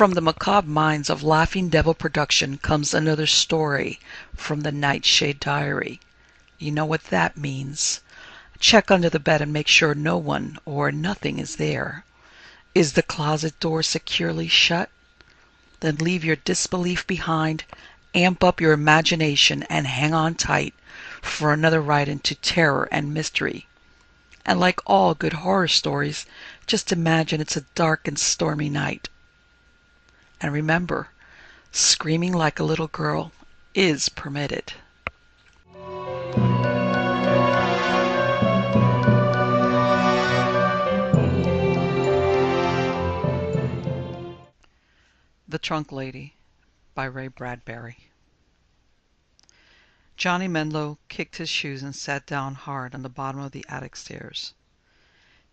From the macabre minds of Laughing Devil Production comes another story from the Nightshade Diary. You know what that means. Check under the bed and make sure no one or nothing is there. Is the closet door securely shut? Then leave your disbelief behind, amp up your imagination, and hang on tight for another ride into terror and mystery. And like all good horror stories, just imagine it's a dark and stormy night. And remember, screaming like a little girl is permitted. The Trunk Lady by Ray Bradbury. Johnny Menlo kicked his shoes and sat down hard on the bottom of the attic stairs.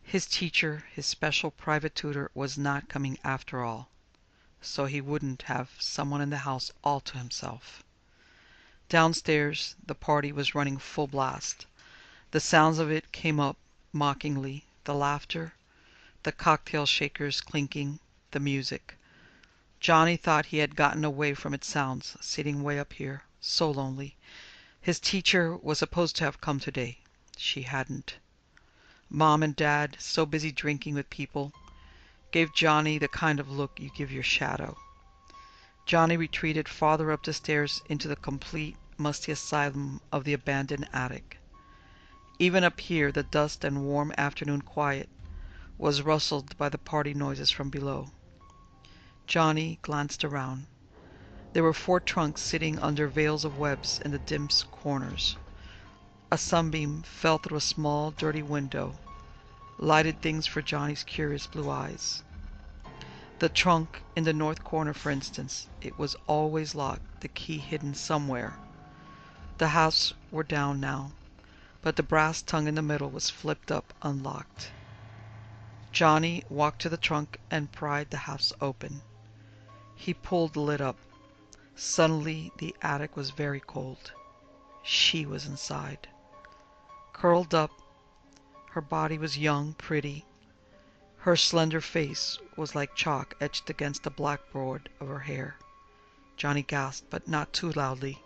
His teacher, his special private tutor, was not coming after all, so he wouldn't have someone in the house all to himself. Downstairs, the party was running full blast. The sounds of it came up mockingly, the laughter, the cocktail shakers clinking, the music. Johnny thought he had gotten away from its sounds, sitting way up here, so lonely. His teacher was supposed to have come today. She hadn't. Mom and Dad, so busy drinking with people, gave Johnny the kind of look you give your shadow. Johnny retreated farther up the stairs into the complete, musty asylum of the abandoned attic. Even up here, the dust and warm afternoon quiet was rustled by the party noises from below. Johnny glanced around. There were 4 trunks sitting under veils of webs in the dim corners. A sunbeam fell through a small, dirty window, lighted things for Johnny's curious blue eyes. The trunk in the north corner, for instance, it was always locked, the key hidden somewhere. The hasps were down now, but the brass tongue in the middle was flipped up, unlocked. Johnny walked to the trunk and pried the hasps open. He pulled the lid up. Suddenly, the attic was very cold. She was inside. Curled up, her body was young, pretty. Her slender face was like chalk etched against the blackboard of her hair. Johnny gasped, but not too loudly.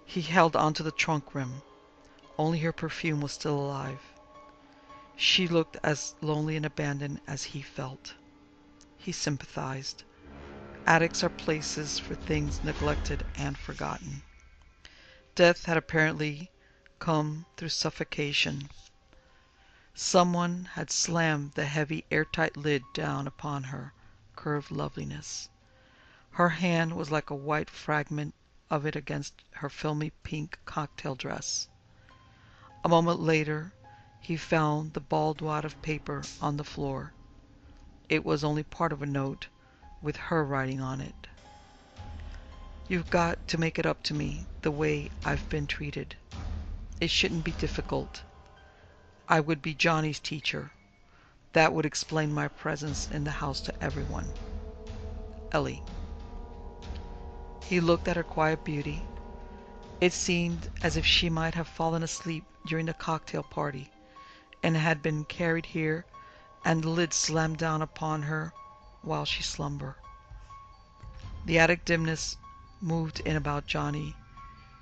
He held onto the trunk rim. Only her perfume was still alive. She looked as lonely and abandoned as he felt. He sympathized. Attics are places for things neglected and forgotten. Death had apparently come through suffocation. Someone had slammed the heavy airtight lid down upon her curved loveliness. Her hand was like a white fragment of it against her filmy pink cocktail dress. A moment later, he found the bald wad of paper on the floor. It was only part of a note, with her writing on it. You've got to make it up to me the way I've been treated. It shouldn't be difficult. I would be Johnny's teacher. That would explain my presence in the house to everyone. Ellie. He looked at her quiet beauty. It seemed as if she might have fallen asleep during the cocktail party and had been carried here and the lid slammed down upon her while she slumbered. The attic dimness moved in about Johnny,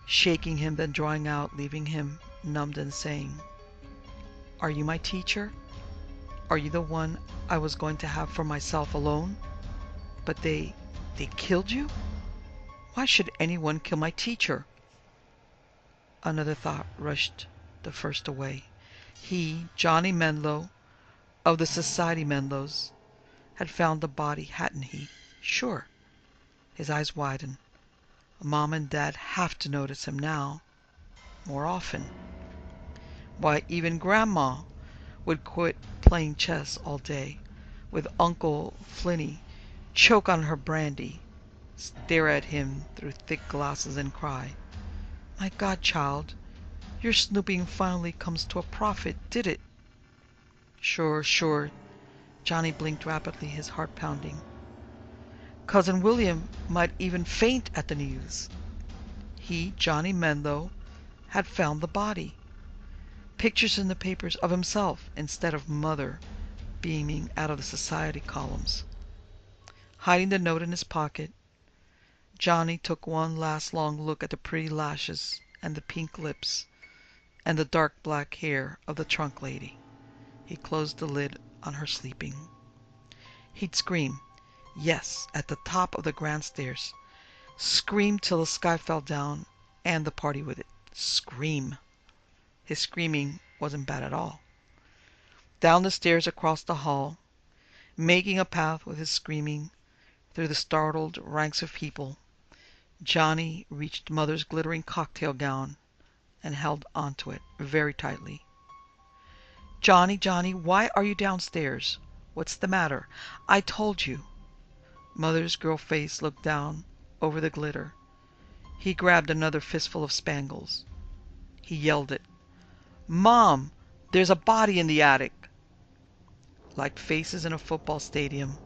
shaking him, then drawing out, leaving him numbed and saying, "Are you my teacher? Are you the one I was going to have for myself alone? But they killed you? Why should anyone kill my teacher?" Another thought rushed the first away. He, Johnny Menlo, of the Society Menlos, had found the body, hadn't he? Sure. His eyes widened. Mom and Dad have to notice him now, more often. Why, even Grandma would quit playing chess all day, with Uncle Flinny choke on her brandy, stare at him through thick glasses and cry, "My God, child, your snooping finally comes to a profit, did it?" Sure, sure. Johnny blinked rapidly, his heart pounding. Cousin William might even faint at the news. He, Johnny Menlo, had found the body. Pictures in the papers of himself instead of Mother beaming out of the society columns. Hiding the note in his pocket, Johnny took one last long look at the pretty lashes and the pink lips and the dark black hair of the trunk lady. He closed the lid on her sleeping. He'd scream, yes, at the top of the grand stairs. Scream till the sky fell down and the party with it. Scream. His screaming wasn't bad at all. Down the stairs across the hall, making a path with his screaming through the startled ranks of people, Johnny reached Mother's glittering cocktail gown and held onto it very tightly. Johnny, Johnny, why are you downstairs? What's the matter? I told you. Mother's girl face looked down over the glitter. He grabbed another fistful of spangles. He yelled it. Mom, there's a body in the attic. Like faces in a football stadium,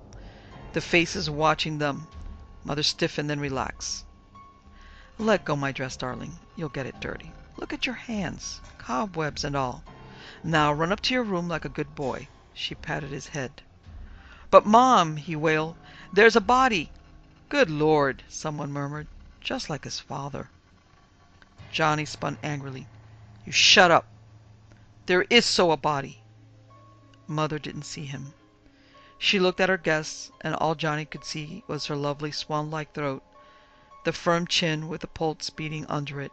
the faces watching them, Mother stiffened then relaxed. Let go my dress, darling. You'll get it dirty. Look at your hands, cobwebs and all. Now run up to your room like a good boy. She patted his head. But Mom, he wailed, there's a body. Good Lord, someone murmured, just like his father. Johnny spun angrily. You shut up. There is so a body. Mother didn't see him. She looked at her guests, and all Johnny could see was her lovely swan-like throat, the firm chin with the pulse beating under it,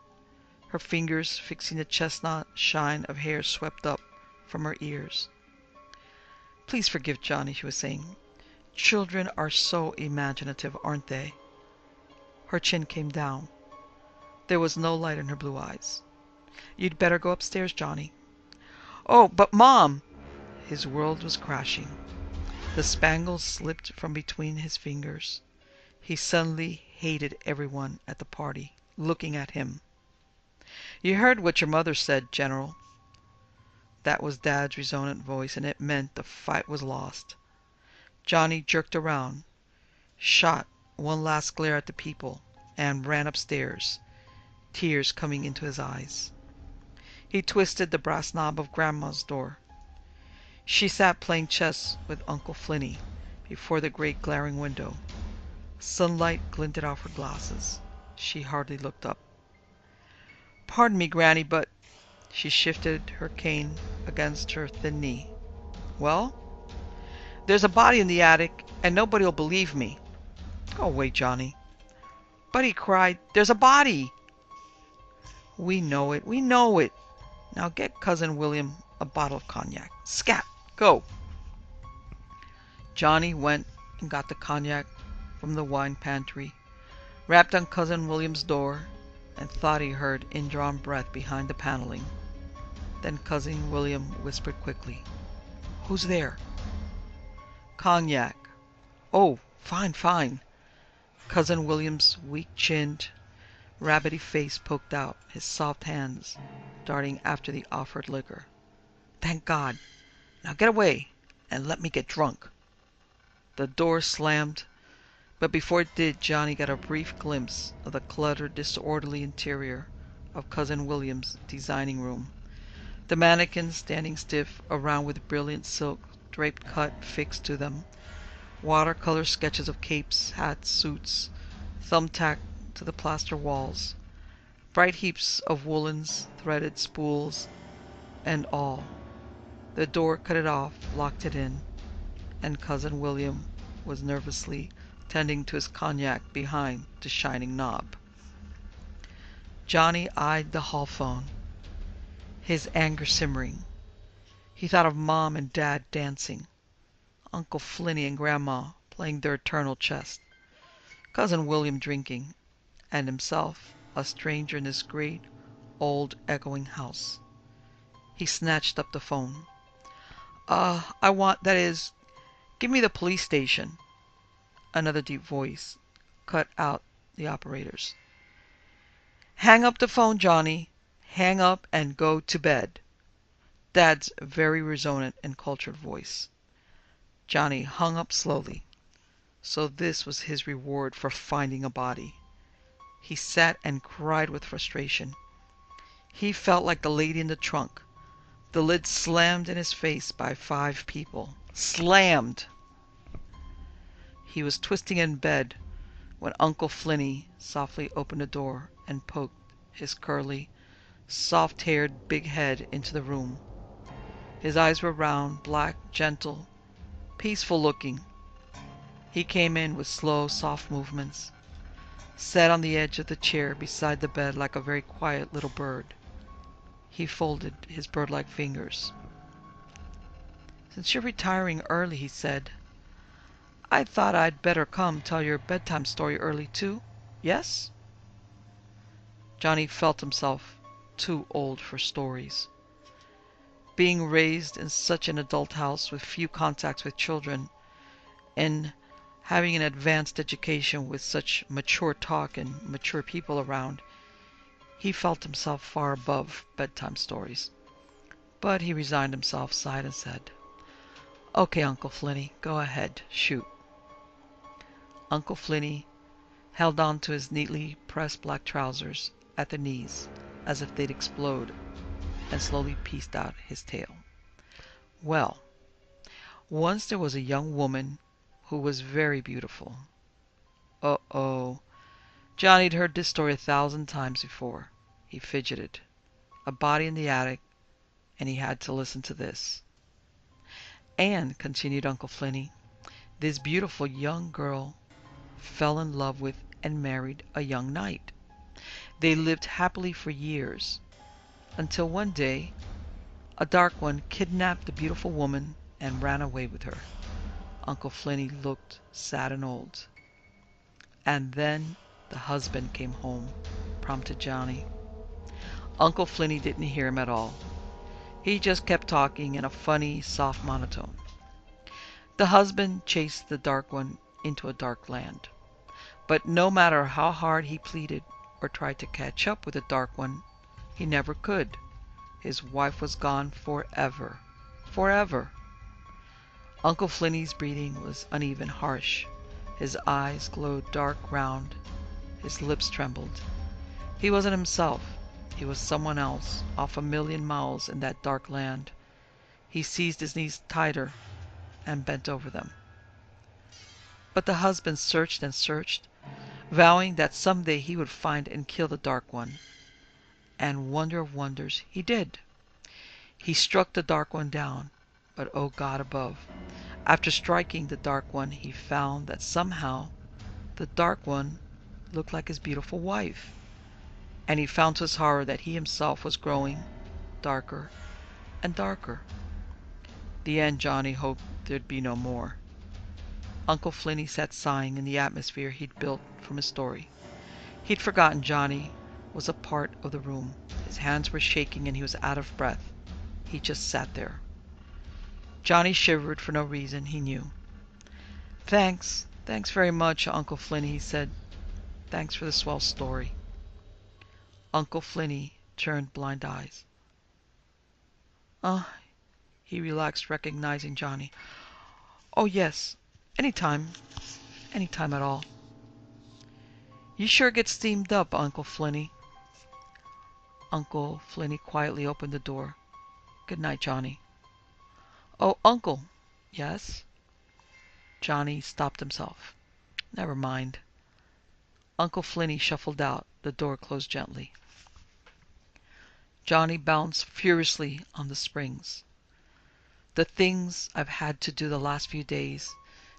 her fingers fixing the chestnut shine of hair swept up from her ears. Please forgive Johnny, she was saying. Children are so imaginative, aren't they? Her chin came down. There was no light in her blue eyes. You'd better go upstairs, Johnny. Oh, but Mom! His world was crashing. The spangles slipped from between his fingers. He suddenly hated everyone at the party, looking at him. You heard what your mother said, General. That was Dad's resonant voice, and it meant the fight was lost. Johnny jerked around, shot one last glare at the people, and ran upstairs, tears coming into his eyes. He twisted the brass knob of Grandma's door. She sat playing chess with Uncle Flinny before the great glaring window. Sunlight glinted off her glasses. She hardly looked up. Pardon me, Granny, but... She shifted her cane against her thin knee. Well? There's a body in the attic, and nobody'll believe me. Go away, Johnny. But he cried, there's a body! We know it, we know it. Now get Cousin William a bottle of cognac. Scat! Go! Johnny went and got the cognac from the wine pantry, rapped on Cousin William's door, and thought he heard indrawn breath behind the paneling. Then Cousin William whispered quickly, Who's there? Cognac. Oh, fine, fine. Cousin William's weak-chinned, rabbity face poked out, his soft hands darting after the offered liquor. Thank God. Now get away and let me get drunk. The door slammed, but before it did, Johnny got a brief glimpse of the cluttered, disorderly interior of Cousin William's designing room. The mannequins standing stiff around with brilliant silk draped cut fixed to them, watercolor sketches of capes, hats, suits, thumbtacked to the plaster walls, bright heaps of woolens, threaded spools, and all. The door cut it off, locked it in, and Cousin William was nervously tending to his cognac behind the shining knob. Johnny eyed the hall phone, his anger simmering. He thought of Mom and Dad dancing, Uncle Flinny and Grandma playing their eternal chess, Cousin William drinking, and himself a stranger in this great, old, echoing house. He snatched up the phone. That is, give me the police station. Another deep voice cut out the operators. Hang up the phone, Johnny. Hang up and go to bed. Dad's very resonant and cultured voice. Johnny hung up slowly. So this was his reward for finding a body. He sat and cried with frustration. He felt like the lady in the trunk. The lid slammed in his face by 5 people. Slammed! He was twisting in bed when Uncle Flinny softly opened the door and poked his curly, soft-haired big head into the room. His eyes were round, black, gentle, peaceful looking. He came in with slow, soft movements, sat on the edge of the chair beside the bed like a very quiet little bird. He folded his bird-like fingers. "Since you're retiring early," he said, "I thought I'd better come tell your bedtime story early too. Yes?" Johnny felt himself too old for stories. Being raised in such an adult house with few contacts with children, and having an advanced education with such mature talk and mature people around, he felt himself far above bedtime stories. But he resigned himself, sighed, and said, "Okay, Uncle Flinny, go ahead, shoot." Uncle Flinny held on to his neatly pressed black trousers at the knees as if they'd explode, and slowly pieced out his tale. "Well, once there was a young woman who was very beautiful." Uh-oh. Johnny'd heard this story 1,000 times before. He fidgeted. A body in the attic, and he had to listen to this. "And," continued Uncle Flinny, "this beautiful young girl fell in love with and married a young knight. They lived happily for years, until one day a dark one kidnapped the beautiful woman and ran away with her." Uncle Flinny looked sad and old. "And then the husband came home," prompted Johnny. Uncle Flinny didn't hear him at all. He just kept talking in a funny, soft monotone. "The husband chased the dark one into a dark land. But no matter how hard he pleaded or tried to catch up with the dark one, he never could. His wife was gone forever. Forever." Uncle Flinny's breathing was uneven, harsh. His eyes glowed dark round. His lips trembled. He wasn't himself. He was someone else, off a million miles in that dark land. He seized his knees tighter and bent over them. "But the husband searched and searched, vowing that someday he would find and kill the dark one. And wonder of wonders, he did. He struck the dark one down. But oh God above, after striking the dark one, he found that somehow the dark one looked like his beautiful wife. And he found to his horror that he himself was growing darker and darker." The end. Johnny hoped there'd be no more. Uncle Flinny sat sighing in the atmosphere he'd built from his story. He'd forgotten Johnny was a part of the room. His hands were shaking and he was out of breath. He just sat there. Johnny shivered for no reason, he knew. Thanks very much, Uncle Flinny," he said. "Thanks for the swell story." Uncle Flinny turned blind eyes. He relaxed, recognizing Johnny. "Oh, yes. Anytime. Anytime at all." "You sure get steamed up, Uncle Flinny." Uncle Flinny quietly opened the door. "Good night, Johnny." "Oh, Uncle." "Yes?" Johnny stopped himself. "Never mind." Uncle Flinny shuffled out. The door closed gently. Johnny bounced furiously on the springs. "The things I've had to do the last few days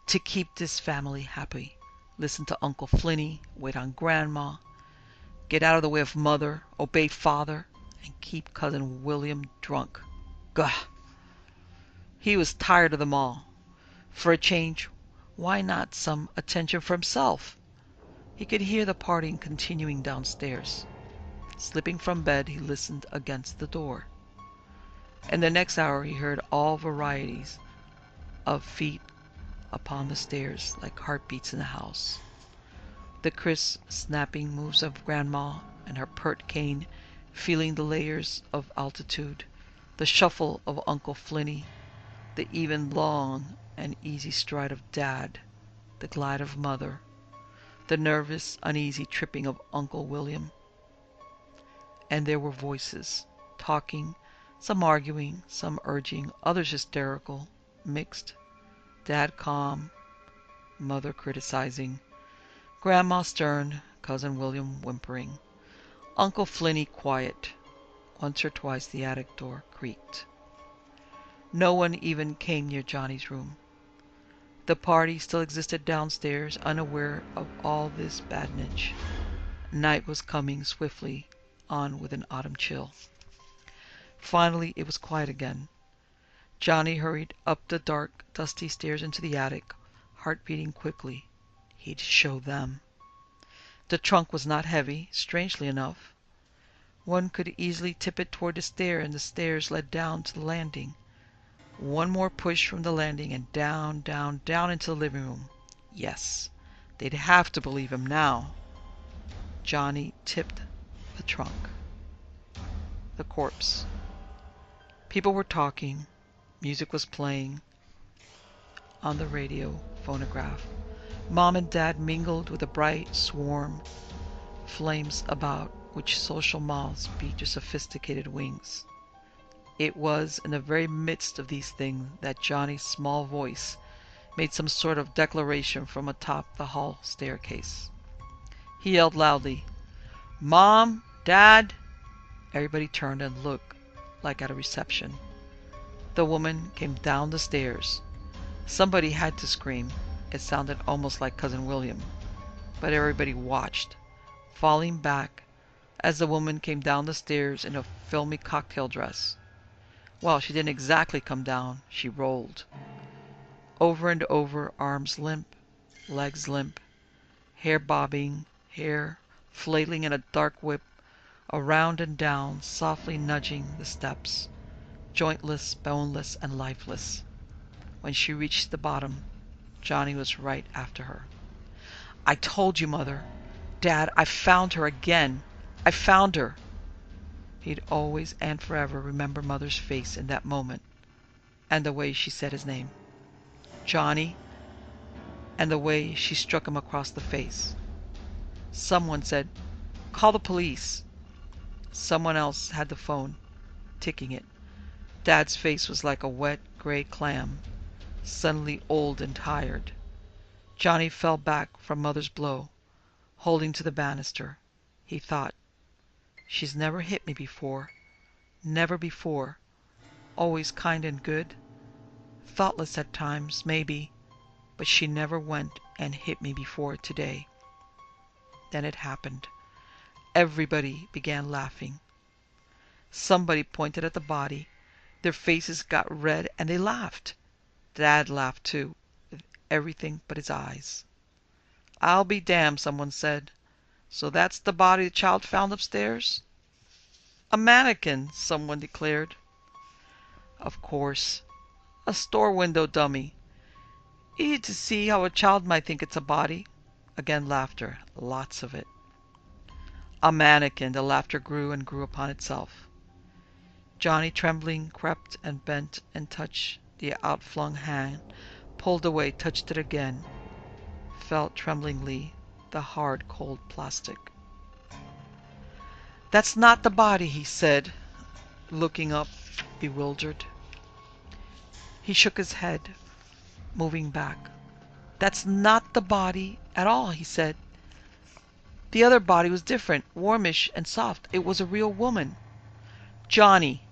to keep this family happy. Listen to Uncle Flinny, wait on Grandma, get out of the way of Mother, obey Father, and keep Cousin William drunk. Gah!" He was tired of them all. For a change, why not some attention for himself? He could hear the partying continuing downstairs. Slipping from bed, he listened against the door. In the next hour he heard all varieties of feet upon the stairs, like heartbeats in the house. The crisp, snapping moves of Grandma and her pert cane, feeling the layers of altitude. The shuffle of Uncle Flinny. The even, long, and easy stride of Dad. The glide of Mother. The nervous, uneasy tripping of Uncle William. And there were voices, talking, some arguing, some urging, others hysterical, mixed. Dad calm, Mother criticizing. Grandma stern, Cousin William whimpering. Uncle Flinny quiet. Once or twice the attic door creaked. No one even came near Johnny's room. The party still existed downstairs, unaware of all this badinage. Night was coming swiftly on with an autumn chill. Finally it was quiet again. Johnny hurried up the dark, dusty stairs into the attic, heart beating quickly. He'd show them. The trunk was not heavy, strangely enough. One could easily tip it toward the stair, and the stairs led down to the landing. One more push from the landing, and down, down, down into the living room. Yes, they'd have to believe him now. Johnny tipped the trunk. The corpse. People were talking. Music was playing on the radio phonograph. Mom and Dad mingled with the bright swarm flames about which social moths beat their sophisticated wings. It was in the very midst of these things that Johnny's small voice made some sort of declaration from atop the hall staircase. He yelled loudly, "Mom! Dad!" Everybody turned and looked like at a reception. The woman came down the stairs. Somebody had to scream. It sounded almost like Cousin William. But everybody watched, falling back as the woman came down the stairs in a filmy cocktail dress. Well, she didn't exactly come down. She rolled. Over and over, arms limp, legs limp, hair bobbing, hair flailing in a dark whip, around and down, softly nudging the steps, jointless, boneless, and lifeless. When she reached the bottom, Johnny was right after her. "I told you, Mother! Dad, I found her again! I found her!" He'd always and forever remember Mother's face in that moment, and the way she said his name, Johnny, and the way she struck him across the face. Someone said, "Call the police." Someone else had the phone, ticking it. Dad's face was like a wet, gray clam, suddenly old and tired. Johnny fell back from Mother's blow, holding to the banister. He thought, "She's never hit me before. Never before. Always kind and good. Thoughtless at times, maybe, but she never went and hit me before today." Then it happened. Everybody began laughing. Somebody pointed at the body. Their faces got red and they laughed. Dad laughed too, with everything but his eyes. "I'll be damned," someone said. "So that's the body the child found upstairs?" "A mannequin," someone declared. "Of course. A store window dummy. Easy to see how a child might think it's a body." Again laughter. Lots of it. A mannequin. The laughter grew and grew upon itself. Johnny, trembling, crept and bent and touched the outflung hand, pulled away, touched it again, felt tremblingly the hard, cold plastic. "That's not the body," he said, looking up, bewildered. He shook his head, moving back. "That's not the body at all," he said. "The other body was different, warmish and soft. It was a real woman." "Johnny!"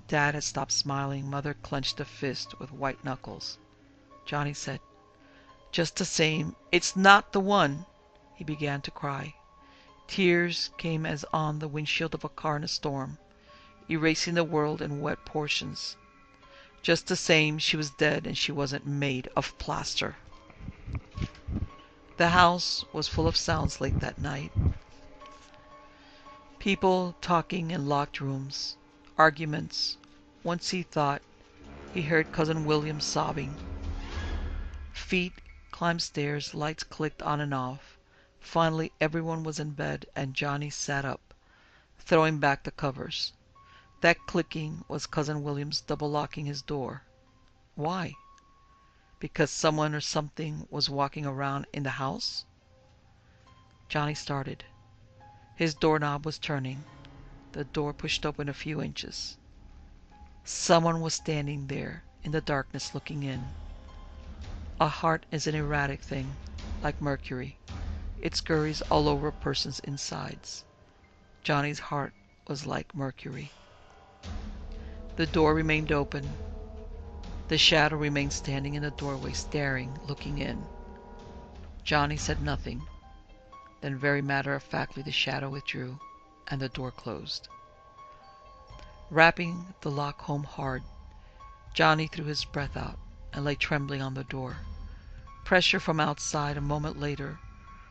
Dad had stopped smiling. Mother clenched a fist with white knuckles. Johnny said, "Just the same, it's not the one." He began to cry. Tears came as on the windshield of a car in a storm, erasing the world in wet portions. Just the same, she was dead and she wasn't made of plaster. The house was full of sounds late that night. People talking in locked rooms. Arguments. Once he thought he heard Cousin William sobbing. Feet climbed stairs, lights clicked on and off. Finally everyone was in bed and Johnny sat up, throwing back the covers. That clicking was Cousin William's double locking his door. Why? Because someone or something was walking around in the house? Johnny started. His doorknob was turning. The door pushed open a few inches. Someone was standing there in the darkness looking in. A heart is an erratic thing, like mercury. It scurries all over a person's insides. Johnny's heart was like mercury. The door remained open. The shadow remained standing in the doorway, staring, looking in. Johnny said nothing. Then very matter-of-factly the shadow withdrew, and the door closed. Rapping the lock home hard, Johnny threw his breath out and lay trembling on the door. Pressure from outside a moment later,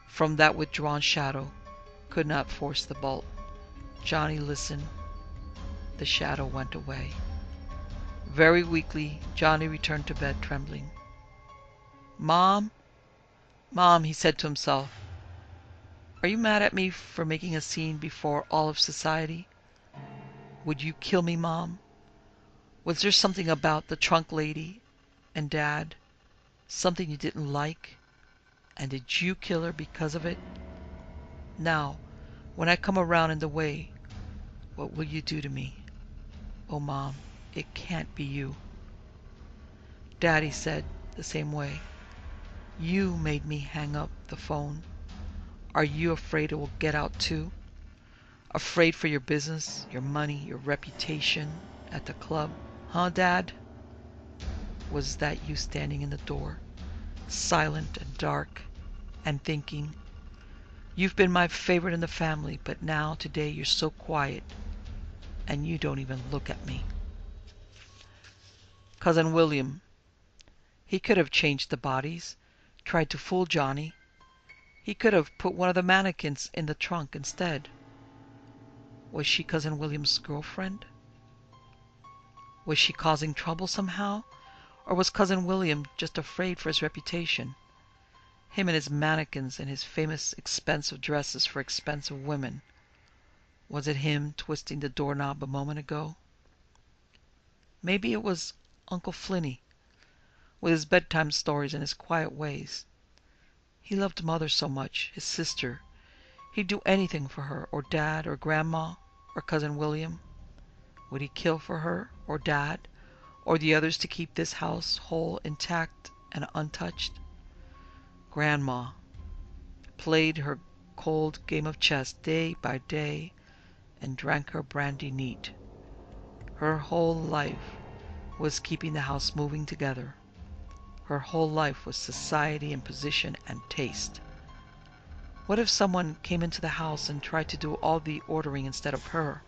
from that withdrawn shadow, could not force the bolt. Johnny listened. The shadow went away. Very weakly, Johnny returned to bed, trembling. "Mom, Mom," he said to himself, "are you mad at me for making a scene before all of society? Would you kill me, Mom? Was there something about the trunk lady and Dad, something you didn't like? And did you kill her because of it? Now, when I come around in the way, what will you do to me? Oh, Mom, it can't be you." Daddy said the same way. "You made me hang up the phone. Are you afraid it will get out too? Afraid for your business, your money, your reputation at the club? Huh, Dad?" Was that you standing in the door, silent and dark, and thinking, "You've been my favorite in the family, but now today you're so quiet, and you don't even look at me"? Cousin William. He could have changed the bodies, tried to fool Johnny. He could have put one of the mannequins in the trunk instead. Was she Cousin William's girlfriend? Was she causing trouble somehow? Or was Cousin William just afraid for his reputation? Him and his mannequins and his famous expensive dresses for expensive women. Was it him twisting the doorknob a moment ago? Maybe it was Uncle Flinny, with his bedtime stories and his quiet ways. He loved Mother so much, his sister. He'd do anything for her, or Dad, or Grandma, or Cousin William. Would he kill for her, or Dad, or the others to keep this house whole, intact, and untouched? Grandma played her cold game of chess day by day and drank her brandy neat. Her whole life was keeping the house moving together. Her whole life was society and position and taste. What if someone came into the house and tried to do all the ordering instead of her?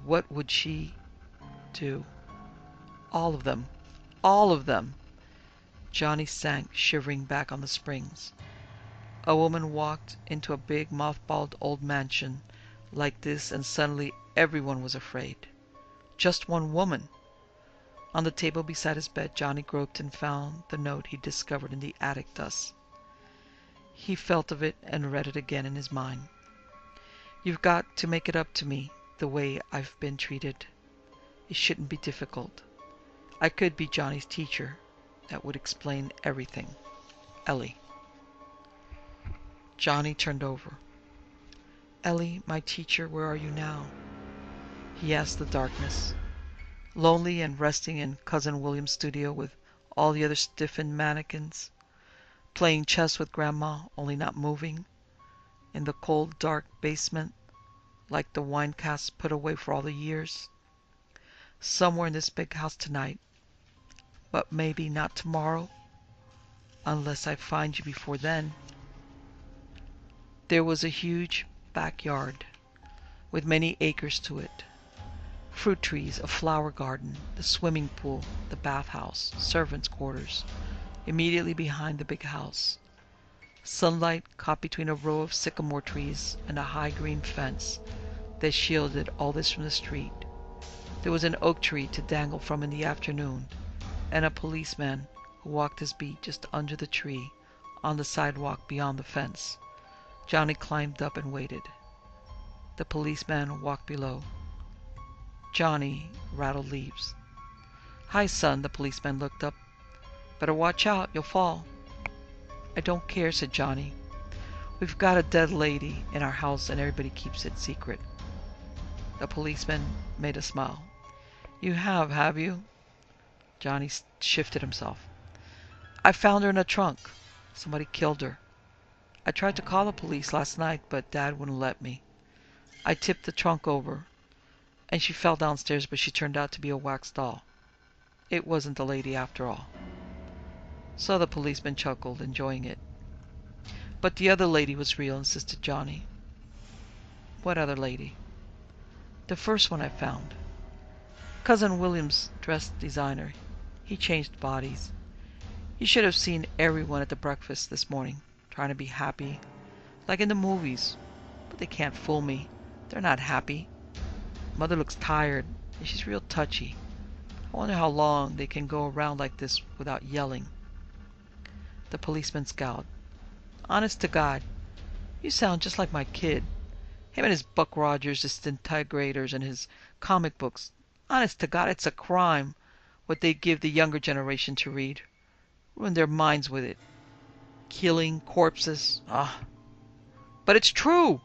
What would she do? All of them. All of them. Johnny sank, shivering, back on the springs. A woman walked into a big, mothballed old mansion like this, and suddenly everyone was afraid. Just one woman. On the table beside his bed, Johnny groped and found the note he discovered in the attic dust. He felt of it and read it again in his mind. "You've got to make it up to me the way I've been treated. It shouldn't be difficult. I could be Johnny's teacher. That would explain everything. Ellie." Johnny turned over. "Ellie, my teacher, where are you now?" he asked the darkness. Lonely and resting in Cousin William's studio with all the other stiffened mannequins, playing chess with Grandma, only not moving, in the cold, dark basement, like the wine casks put away for all the years. Somewhere in this big house tonight, but maybe not tomorrow, unless I find you before then. There was a huge backyard with many acres to it. Fruit trees, a flower garden, the swimming pool, the bathhouse, servants' quarters, immediately behind the big house. Sunlight caught between a row of sycamore trees and a high green fence that shielded all this from the street. There was an oak tree to dangle from in the afternoon, and a policeman who walked his beat just under the tree on the sidewalk beyond the fence. Johnny climbed up and waited. The policeman walked below. Johnny rattled leaves. "Hi, son," the policeman looked up. "Better watch out, you'll fall." "I don't care," said Johnny. "We've got a dead lady in our house and everybody keeps it secret." The policeman made a smile. "You have you?" Johnny shifted himself. I found her in a trunk. Somebody killed her. I tried to call the police last night, but Dad wouldn't let me. I tipped the trunk over, and she fell downstairs, but she turned out to be a wax doll. It wasn't the lady after all. So the policeman chuckled, enjoying it. But the other lady was real, insisted Johnny. What other lady? The first one I found. Cousin William's dress designer. He changed bodies. You should have seen everyone at the breakfast this morning, trying to be happy, like in the movies. But they can't fool me. They're not happy. Mother looks tired, and she's real touchy. I wonder how long they can go around like this without yelling. The policeman scowled. Honest to God, you sound just like my kid. Him and his Buck Rogers disintegrators and his comic books. Honest to God, it's a crime what they give the younger generation to read. Ruin their minds with it. Killing, corpses. Ah. But it's true!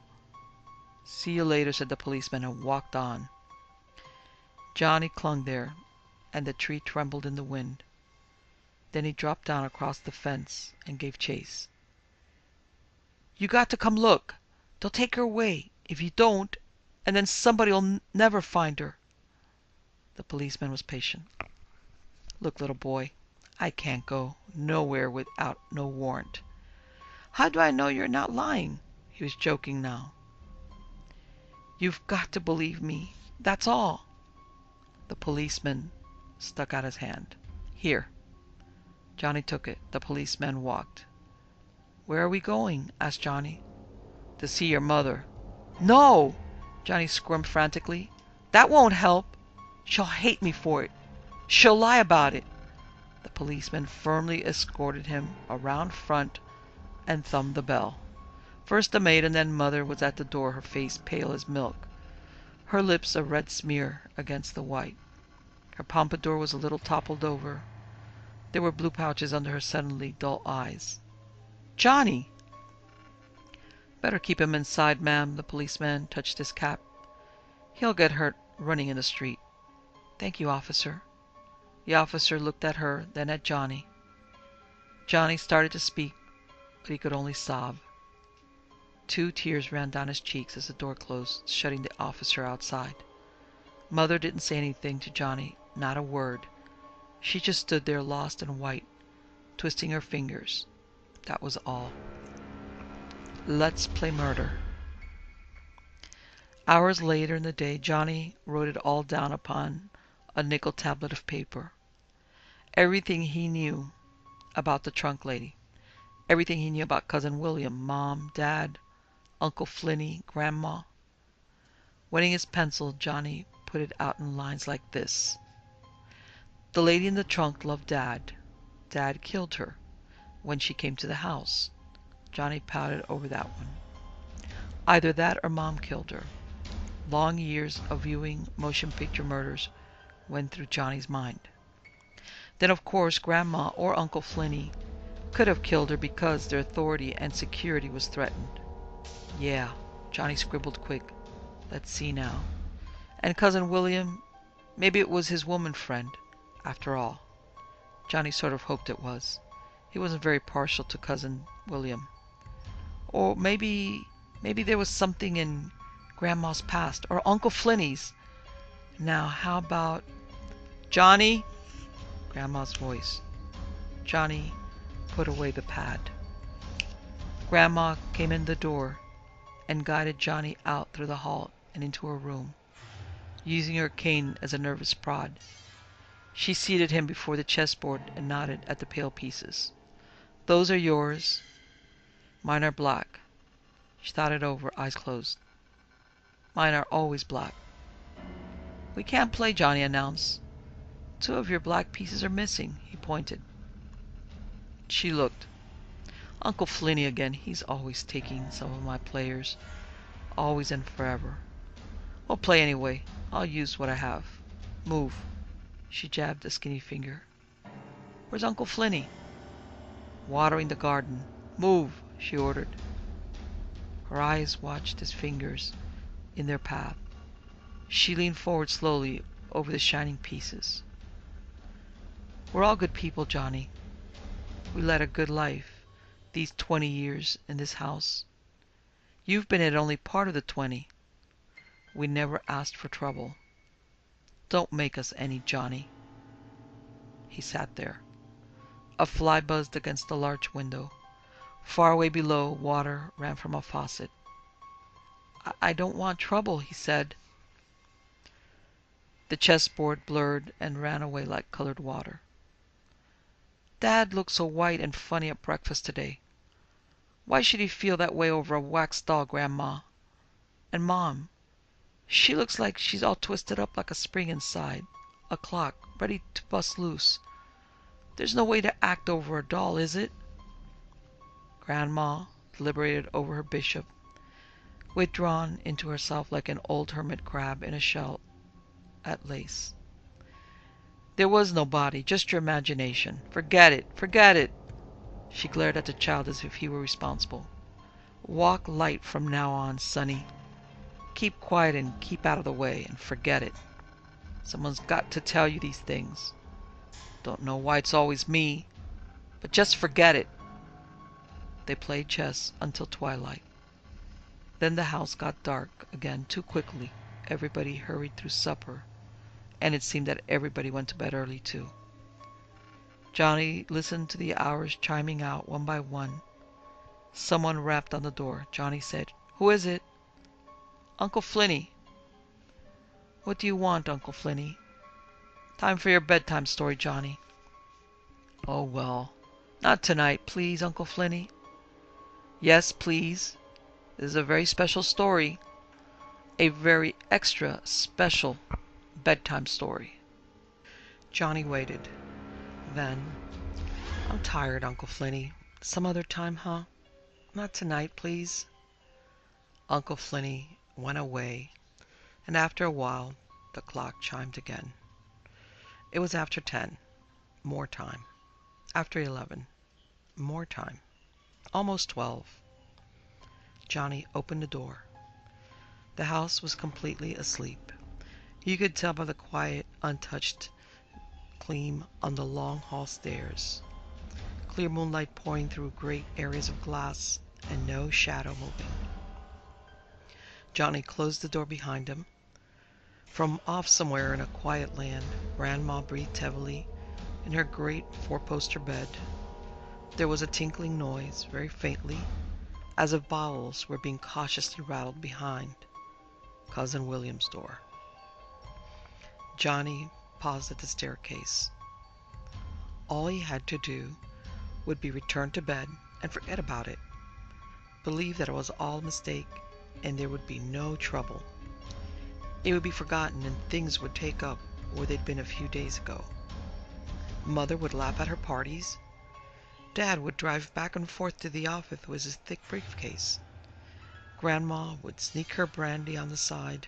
See you later, said the policeman, and walked on. Johnny clung there, and the tree trembled in the wind. Then he dropped down across the fence and gave chase. You got to come look. They'll take her away. If you don't, and then somebody'll never find her. The policeman was patient. Look, little boy, I can't go nowhere without no warrant. How do I know you're not lying? He was joking now. You've got to believe me. That's all. The policeman stuck out his hand. Here. Johnny took it. The policeman walked. Where are we going? Asked Johnny. To see your mother. No! Johnny squirmed frantically. That won't help. She'll hate me for it. She'll lie about it. The policeman firmly escorted him around front and thumbed the bell. First the maid and then Mother was at the door, her face pale as milk, her lips a red smear against the white. Her pompadour was a little toppled over. There were blue pouches under her suddenly dull eyes. Johnny! Better keep him inside, ma'am. The policeman touched his cap. He'll get hurt running in the street. Thank you, officer. The officer looked at her, then at Johnny. Johnny started to speak, but he could only sob. 2 tears ran down his cheeks as the door closed, shutting the officer outside. Mother didn't say anything to Johnny, not a word. She just stood there lost and white, twisting her fingers. That was all. Let's play murder. Hours later in the day, Johnny wrote it all down upon a nickel tablet of paper. Everything he knew about the trunk lady. Everything he knew about Cousin William, Mom, Dad, Uncle Flinny, Grandma. Wetting his pencil, Johnny put it out in lines like this. The lady in the trunk loved Dad. Dad killed her when she came to the house. Johnny pouted over that one. Either that or Mom killed her. Long years of viewing motion picture murders went through Johnny's mind. Then, of course, Grandma or Uncle Flinny could have killed her because their authority and security was threatened. Yeah, Johnny scribbled quick. Let's see now. And Cousin William, maybe it was his woman friend, after all. Johnny sort of hoped it was. He wasn't very partial to Cousin William. Or maybe there was something in Grandma's past, or Uncle Flinny's. Now, how about... Johnny? Grandma's voice. Johnny put away the pad. Grandma came in the door and guided Johnny out through the hall and into her room, using her cane as a nervous prod. She seated him before the chessboard and nodded at the pale pieces. Those are yours. Mine are black. She thought it over, eyes closed. Mine are always black. We can't play, Johnny announced. 2 of your black pieces are missing, he pointed. She looked. Uncle Flinny again. He's always taking some of my players. Always and forever. We'll play anyway. I'll use what I have. Move. She jabbed a skinny finger. Where's Uncle Flinny? Watering the garden. Move, she ordered. Her eyes watched his fingers in their path. She leaned forward slowly over the shining pieces. We're all good people, Johnny. We led a good life, these 20 years in this house. You've been in only part of the 20. We never asked for trouble. Don't make us any, Johnny. He sat there. A fly buzzed against the large window. Far away below, water ran from a faucet. I don't want trouble, he said. The chessboard blurred and ran away like colored water. Dad looked so white and funny at breakfast today. Why should he feel that way over a wax doll, Grandma? And Mom, she looks like she's all twisted up like a spring inside. A clock, ready to bust loose. There's no way to act over a doll, is it? Grandma deliberated over her bishop, withdrawn into herself like an old hermit crab in a shell at lace. There was no body, just your imagination. Forget it, forget it. She glared at the child as if he were responsible. Walk light from now on, Sonny. Keep quiet and keep out of the way and forget it. Someone's got to tell you these things. Don't know why it's always me, but just forget it. They played chess until twilight. Then the house got dark again too quickly. Everybody hurried through supper, and it seemed that everybody went to bed early too. Johnny listened to the hours chiming out one by one. Someone rapped on the door. Johnny said, "Who is it?" "Uncle Flinny." "What do you want, Uncle Flinny?" "Time for your bedtime story, Johnny." "Oh, well, not tonight, please, Uncle Flinny." "Yes, please. This is a very special story. A very extra special bedtime story." Johnny waited. Then, "I'm tired, Uncle Flinny. Some other time, huh? Not tonight, please." Uncle Flinny went away, and after a while the clock chimed again. It was after 10. More time. After 11. More time. Almost 12. Johnny opened the door. The house was completely asleep. You could tell by the quiet, untouched gleam on the long hall stairs. Clear moonlight pouring through great areas of glass and no shadow moving. Johnny closed the door behind him. From off somewhere in a quiet land, Grandma breathed heavily in her great four-poster bed. There was a tinkling noise, very faintly, as if bottles were being cautiously rattled behind Cousin William's door. Johnny paused at the staircase. All he had to do would be return to bed and forget about it. Believe that it was all a mistake and there would be no trouble. It would be forgotten and things would take up where they'd been a few days ago. Mother would laugh at her parties. Dad would drive back and forth to the office with his thick briefcase. Grandma would sneak her brandy on the side.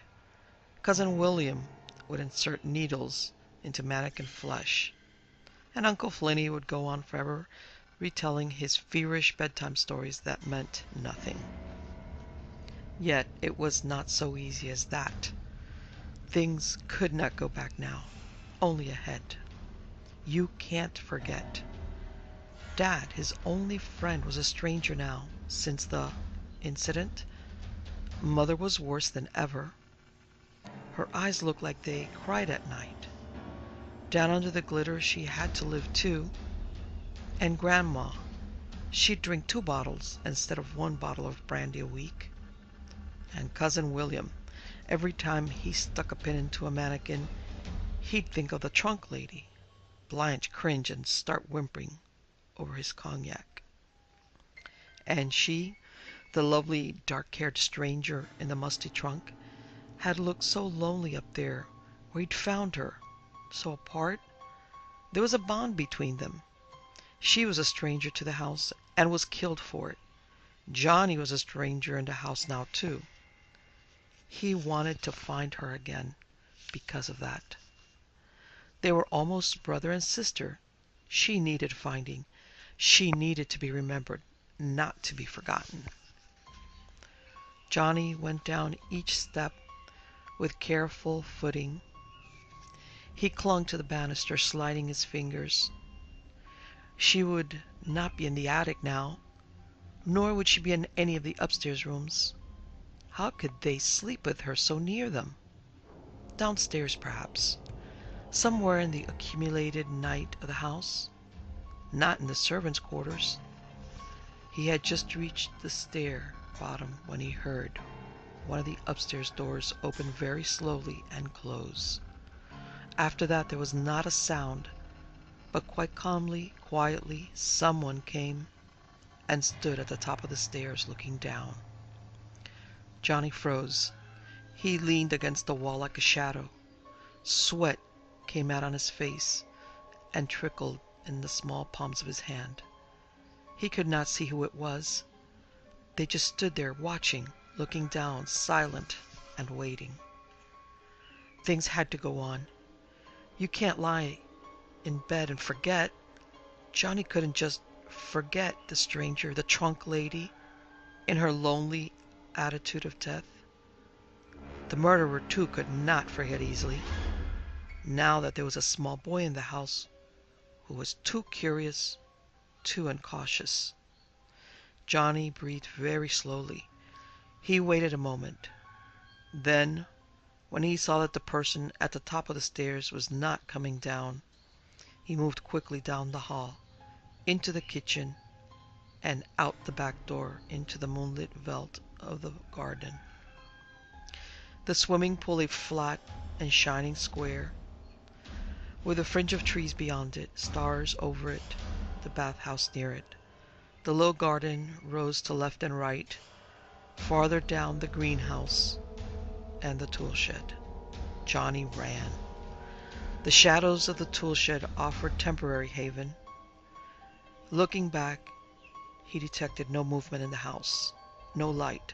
Cousin William would insert needles into mannequin flesh. And Uncle Flinny would go on forever retelling his feverish bedtime stories that meant nothing. Yet it was not so easy as that. Things could not go back now, only ahead. You can't forget. Dad, his only friend, was a stranger now, since the incident. Mother was worse than ever. Her eyes looked like they cried at night. Down under the glitter she had to live too. And Grandma, she'd drink 2 bottles instead of 1 bottle of brandy a week. And Cousin William, every time he stuck a pin into a mannequin, he'd think of the trunk lady. Blanche cringe and start whimpering over his cognac. And she, the lovely dark-haired stranger in the musty trunk, had looked so lonely up there where he'd found her, so apart. There was a bond between them. She was a stranger to the house and was killed for it. Johnny was a stranger in the house now too. He wanted to find her again because of that. They were almost brother and sister. She needed finding. She needed to be remembered, not to be forgotten. Johnny went down each step with careful footing. He clung to the banister, sliding his fingers. She would not be in the attic now, nor would she be in any of the upstairs rooms. How could they sleep with her so near them? Downstairs, perhaps. Somewhere in the accumulated night of the house. Not in the servants' quarters. He had just reached the stair bottom when he heard one of the upstairs doors open very slowly and close. After that there was not a sound, but quite calmly, quietly, someone came and stood at the top of the stairs looking down. Johnny froze. He leaned against the wall like a shadow. Sweat came out on his face and trickled in the small palms of his hand. He could not see who it was. They just stood there watching, looking down, silent and waiting. Things had to go on. You can't lie in bed and forget. Johnny couldn't just forget the stranger, the trunk lady, in her lonely attitude of death. The murderer, too, could not forget easily, now that there was a small boy in the house who was too curious, too incautious. Johnny breathed very slowly. He waited a moment. Then, when he saw that the person at the top of the stairs was not coming down, he moved quickly down the hall, into the kitchen, and out the back door into the moonlit veldt of the garden. The swimming pool lay flat and shining square, with a fringe of trees beyond it, stars over it, the bathhouse near it. The low garden rose to left and right, farther down the greenhouse and the tool shed. Johnny ran. The shadows of the tool shed offered temporary haven. Looking back, he detected no movement in the house, no light.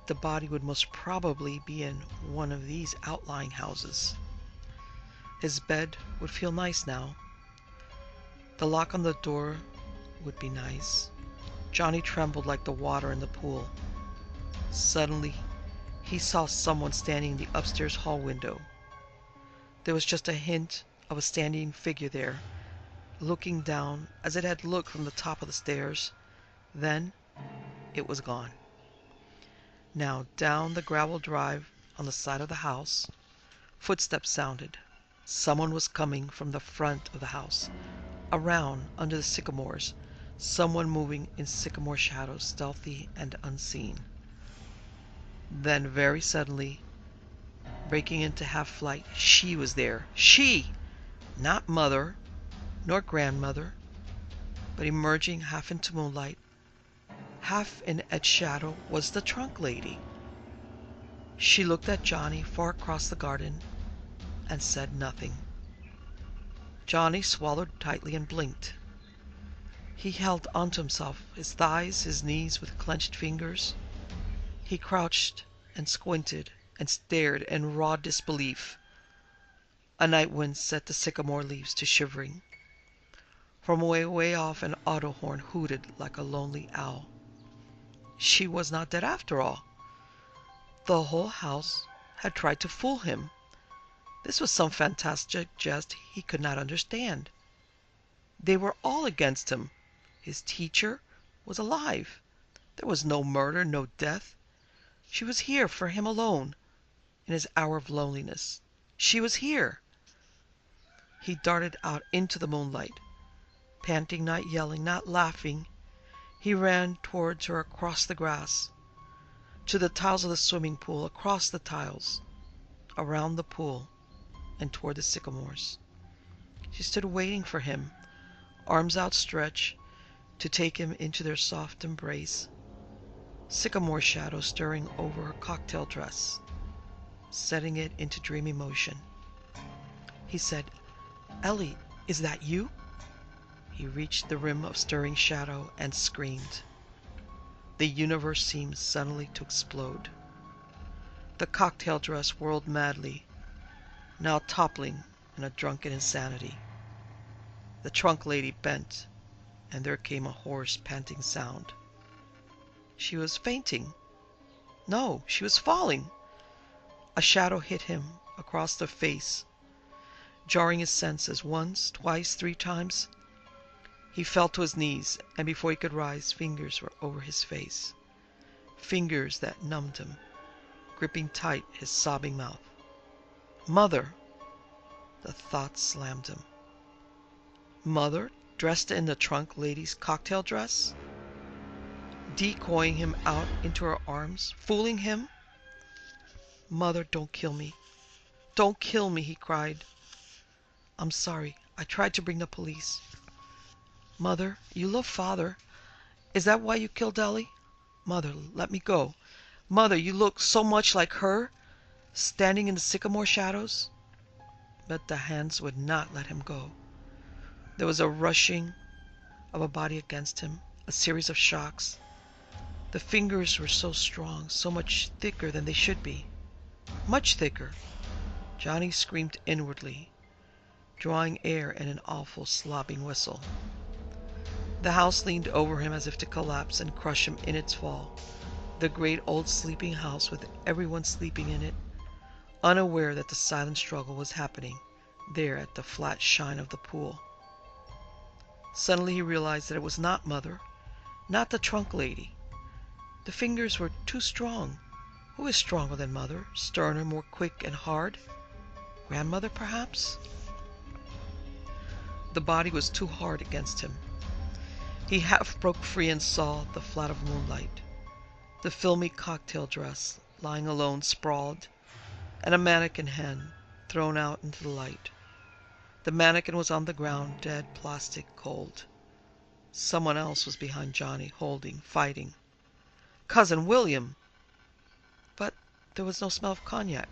The body would most probably be in one of these outlying houses. His bed would feel nice now. The lock on the door would be nice. Johnny trembled like the water in the pool. Suddenly, he saw someone standing in the upstairs hall window. There was just a hint of a standing figure there, looking down as it had looked from the top of the stairs. Then it was gone. Now down the gravel drive on the side of the house, footsteps sounded. Someone was coming from the front of the house, around under the sycamores, someone moving in sycamore shadows, stealthy and unseen. Then very suddenly, breaking into half flight, she was there. She! Not mother, nor grandmother, but emerging half into moonlight, half in its shadow, was the trunk lady. She looked at Johnny far across the garden and said nothing. Johnny swallowed tightly and blinked. He held onto himself, his thighs, his knees with clenched fingers. He crouched and squinted and stared in raw disbelief. A night wind set the sycamore leaves to shivering. From way off an auto horn hooted like a lonely owl. She was not dead after all. The whole house had tried to fool him. This was some fantastic jest he could not understand. They were all against him. His teacher was alive. There was no murder, no death. She was here for him alone, in his hour of loneliness. She was here. He darted out into the moonlight, panting, not yelling, not laughing. He ran towards her across the grass, to the tiles of the swimming pool, across the tiles, around the pool, and toward the sycamores. She stood waiting for him, arms outstretched to take him into their soft embrace, sycamore shadows stirring over her cocktail dress, setting it into dreamy motion. He said, "Ellie, is that you?" He reached the rim of stirring shadow and screamed. The universe seemed suddenly to explode. The cocktail dress whirled madly, now toppling in a drunken insanity. The trunk lady bent, and there came a hoarse, panting sound. She was fainting. No, she was falling. A shadow hit him across the face, jarring his senses once, twice, 3 times. He fell to his knees, and before he could rise, fingers were over his face. Fingers that numbed him, gripping tight his sobbing mouth. Mother! The thought slammed him. Mother, dressed in the trunk lady's cocktail dress? Decoying him out into her arms, fooling him? Mother, don't kill me. Don't kill me, he cried. I'm sorry. I tried to bring the police. Mother, you love Father. Is that why you killed Ellie? Mother, let me go. Mother, you look so much like her, standing in the sycamore shadows. But the hands would not let him go. There was a rushing of a body against him, a series of shocks. The fingers were so strong, so much thicker than they should be. Much thicker. Johnny screamed inwardly, drawing air in an awful slobbing whistle. The house leaned over him as if to collapse and crush him in its fall. The great old sleeping house with everyone sleeping in it, unaware that the silent struggle was happening there at the flat shine of the pool. Suddenly he realized that it was not Mother, not the trunk lady. The fingers were too strong. Who is stronger than Mother? Sterner, more quick and hard? Grandmother, perhaps? The body was too hard against him. He half broke free and saw the flat of moonlight, the filmy cocktail dress lying alone sprawled, and a mannequin hand thrown out into the light. The mannequin was on the ground, dead, plastic, cold. Someone else was behind Johnny, holding, fighting. Cousin William! But there was no smell of cognac.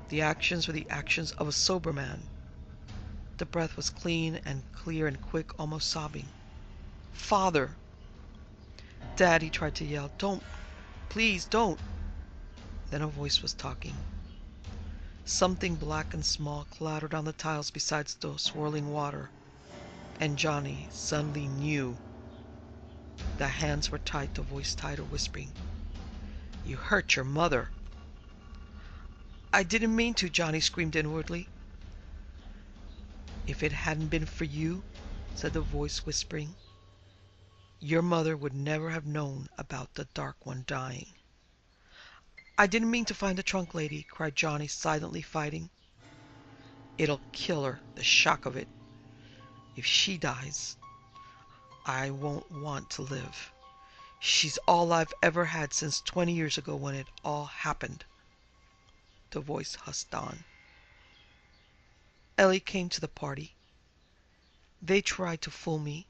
The actions were the actions of a sober man. The breath was clean and clear and quick, almost sobbing. Father! Dad, he tried to yell. Don't! Please, don't! Then a voice was talking. Something black and small clattered on the tiles beside the swirling water. And Johnny suddenly knew. The hands were tight, the voice tighter, whispering. You hurt your mother. I didn't mean to, Johnny screamed inwardly. If it hadn't been for you, said the voice whispering, your mother would never have known about the Dark One dying. I didn't mean to find the trunk lady, cried Johnny, silently fighting. It'll kill her, the shock of it. If she dies, I won't want to live. She's all I've ever had since 20 years ago when it all happened. The voice husked on. Ellie came to the party. They tried to fool me,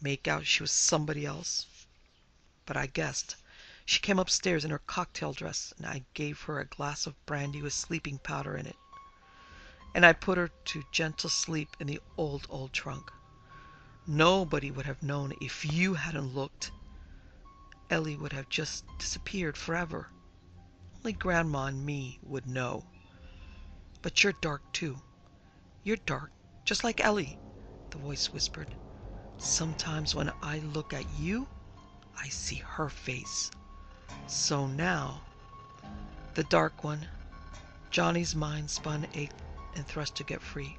make out she was somebody else. But I guessed. She came upstairs in her cocktail dress, and I gave her a glass of brandy with sleeping powder in it. And I put her to gentle sleep in the old trunk. Nobody would have known if you hadn't looked. Ellie would have just disappeared forever. Only Grandma and me would know. But you're dark too. You're dark, just like Ellie, the voice whispered. Sometimes when I look at you, I see her face. So now, the Dark One, Johnny's mind spun, ached, and thrust to get free.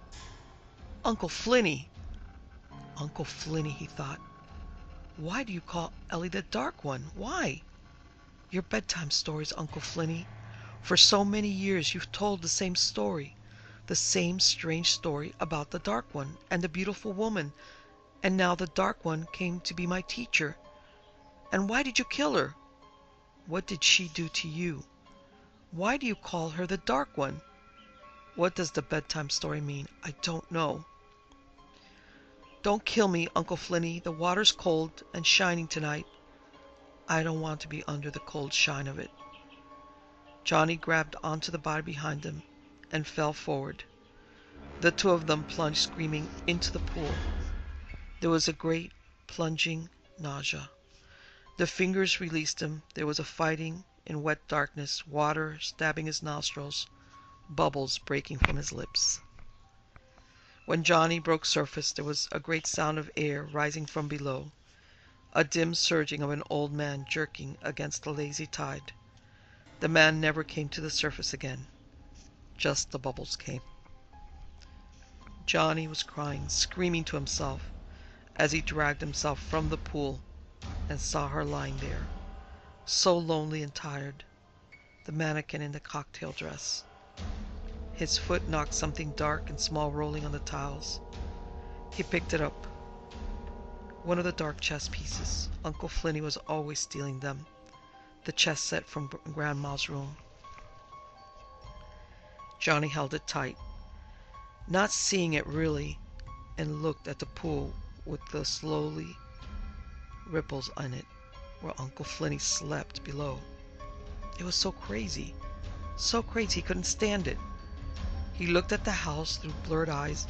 Uncle Flinny! Uncle Flinny, he thought. Why do you call Ellie the Dark One? Why? Your bedtime stories, Uncle Flinny. For so many years you've told the same story. The same strange story about the Dark One and the beautiful woman. And now the Dark One came to be my teacher. And why did you kill her? What did she do to you? Why do you call her the Dark One? What does the bedtime story mean? I don't know. Don't kill me, Uncle Flinny. The water's cold and shining tonight. I don't want to be under the cold shine of it. Johnny grabbed onto the body behind him and fell forward. The two of them plunged screaming into the pool. There was a great plunging nausea. The fingers released him. There was a fighting in wet darkness, water stabbing his nostrils, bubbles breaking from his lips. When Johnny broke surface, there was a great sound of air rising from below, a dim surging of an old man jerking against the lazy tide. The man never came to the surface again. Just the bubbles came. Johnny was crying, screaming to himself, as he dragged himself from the pool and saw her lying there, so lonely and tired, the mannequin in the cocktail dress. His foot knocked something dark and small rolling on the tiles. He picked it up. One of the dark chess pieces. Uncle Flinny was always stealing them. The chess set from Grandma's room. Johnny held it tight, not seeing it really, and looked at the pool with the slowly ripples in it, where Uncle Flinny slept below. It was so crazy he couldn't stand it. He looked at the house through blurred eyes,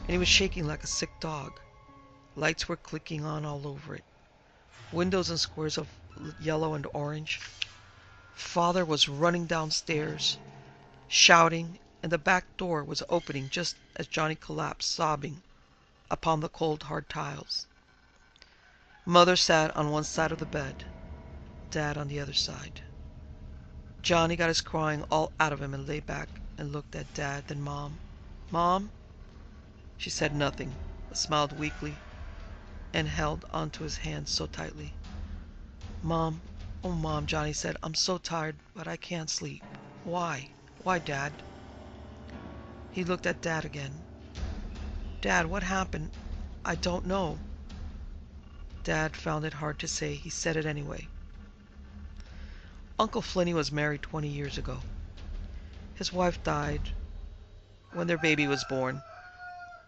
and he was shaking like a sick dog. Lights were clicking on all over it. Windows in squares of yellow and orange. Father was running downstairs, shouting, and the back door was opening just as Johnny collapsed, sobbing, upon the cold, hard tiles. Mother sat on one side of the bed, Dad on the other side. Johnny got his crying all out of him and lay back and looked at Dad, then Mom. Mom? She said nothing, but smiled weakly and held onto his hand so tightly. Mom, oh Mom, Johnny said, I'm so tired, but I can't sleep. Why? Why, Dad? He looked at Dad again. Dad, what happened? I don't know. Dad found it hard to say. He said it anyway. Uncle Flinny was married 20 years ago. His wife died when their baby was born.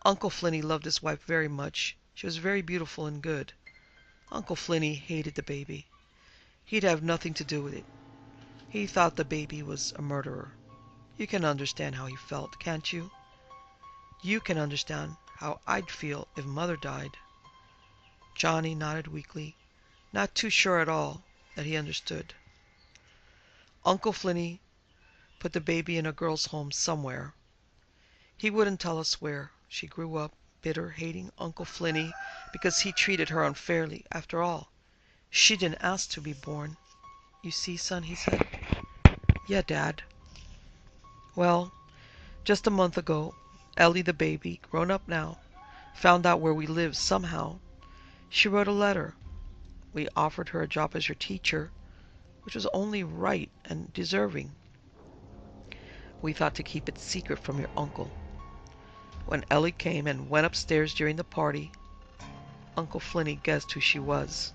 Uncle Flinny loved his wife very much. She was very beautiful and good. Uncle Flinny hated the baby. He'd have nothing to do with it. He thought the baby was a murderer. You can understand how he felt, can't you? You can understand how I'd feel if Mother died. Johnny nodded weakly, not too sure at all that he understood. Uncle Flinny put the baby in a girl's home somewhere. He wouldn't tell us where. She grew up, bitter, hating Uncle Flinny because he treated her unfairly. After all, she didn't ask to be born. You see, son, he said. Yeah, Dad. Well, just a month ago, Ellie the baby, grown up now, found out where we lived somehow. She wrote a letter. We offered her a job as your teacher, which was only right and deserving. We thought to keep it secret from your uncle. When Ellie came and went upstairs during the party, Uncle Flinny guessed who she was.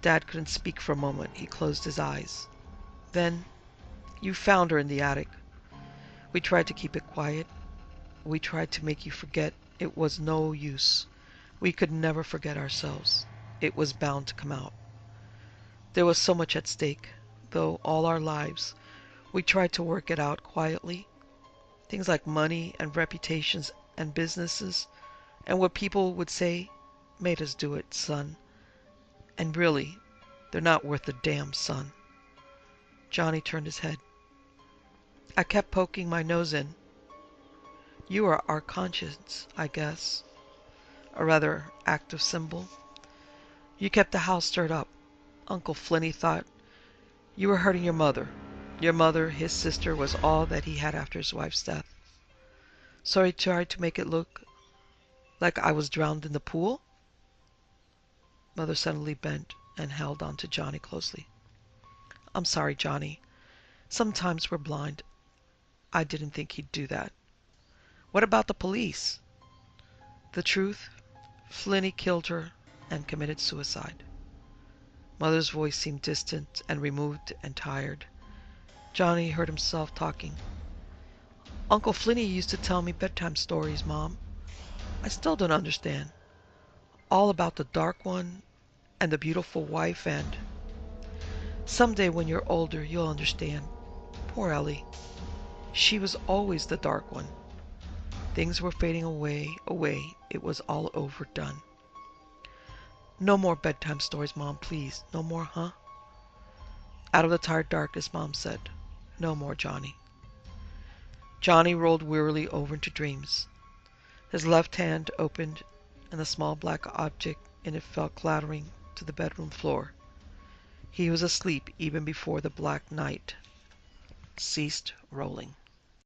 Dad couldn't speak for a moment. He closed his eyes. Then, you found her in the attic. We tried to keep it quiet. We tried to make you forget. It was no use. We could never forget ourselves. It was bound to come out. There was so much at stake, though all our lives we tried to work it out quietly. Things like money and reputations and businesses and what people would say made us do it, son. And really, they're not worth a damn, son. Johnny turned his head. I kept poking my nose in. You are our conscience, I guess. A rather active symbol. You kept the house stirred up. Uncle Flinny thought you were hurting your mother. Your mother, his sister, was all that he had after his wife's death. So he tried to make it look like I was drowned in the pool? Mother suddenly bent and held on to Johnny closely. I'm sorry, Johnny. Sometimes we're blind. I didn't think he'd do that. What about the police? The truth, Flinny killed her and committed suicide. Mother's voice seemed distant and removed and tired. Johnny heard himself talking. Uncle Flinny used to tell me bedtime stories, Mom. I still don't understand. All about the dark one and the beautiful wife and... Someday when you're older, you'll understand. Poor Ellie. She was always the dark one. Things were fading away, away. It was all overdone. No more bedtime stories, Mom, please. No more, huh? Out of the tired darkness, Mom said. No more, Johnny. Johnny rolled wearily over into dreams. His left hand opened, and the small black object in it fell clattering to the bedroom floor. He was asleep even before the black night ceased rolling.